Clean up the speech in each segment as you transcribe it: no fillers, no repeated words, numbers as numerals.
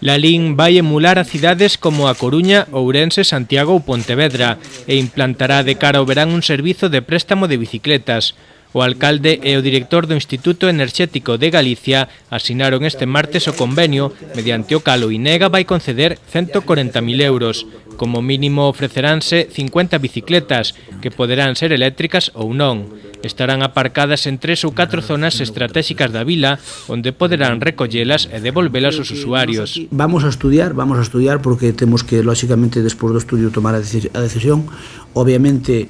Lalín vai emular a cidades como a Coruña, Ourense, Santiago ou Pontevedra e implantará de cara ao verán un servizo de préstamo de bicicletas. O alcalde e o director do Instituto Enerxético de Galicia asinaron este martes o convenio mediante o cal o INEGA vai conceder 140.000 euros. Como mínimo ofreceránse 50 bicicletas, que poderán ser eléctricas ou non. Estarán aparcadas en 3 ou 4 zonas estratéxicas da vila, onde poderán recollelas e devolvelas aos usuarios. Vamos a estudiar porque temos que, lóxicamente, despois do estudio tomar a decisión. Obviamente,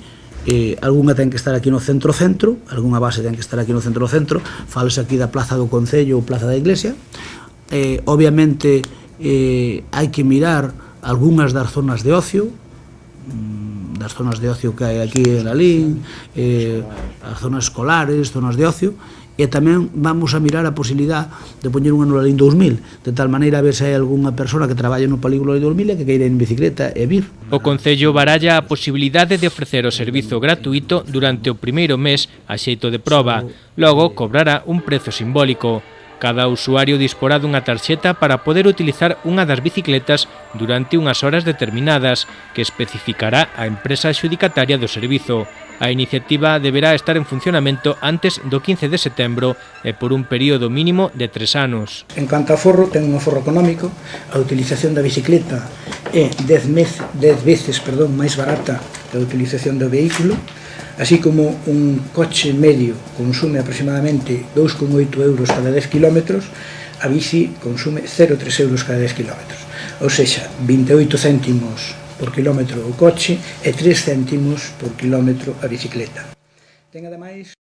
algunha ten que estar aquí no centro-centro, algunha base ten que estar aquí no centro-centro, falase aquí da Plaza do Concello ou Plaza da Iglesia. Obviamente, hai que mirar algunhas das zonas de ocio, que hai aquí en Lalín, as zonas escolares, zonas de ocio, e tamén vamos a mirar a posibilidad de poñer unha no Lalín 2000, de tal maneira a ver se hai algunha persona que traballe no polígono Lalín 2000 e que queira ir en bicicleta e vir. O Concello baralla a posibilidade de ofrecer o servizo gratuito durante o primeiro mes a xeito de proba, logo cobrará un prezo simbólico. Cada usuario disporá dunha tarxeta para poder utilizar unha das bicicletas durante unhas horas determinadas, que especificará a empresa adxudicataria do servizo. A iniciativa deberá estar en funcionamento antes do 15 de setembro e por un período mínimo de 3 anos. En canto a forro, ten un aforro económico, a utilización da bicicleta é 10 veces máis barata que a utilización do vehículo, así como un coche medio consume aproximadamente 2,8 euros cada 10 km, a bici consume 0,3 euros cada 10 km. Ou seja, 28 céntimos por kilómetro o coche e 3 céntimos por kilómetro a bicicleta. Ten ademais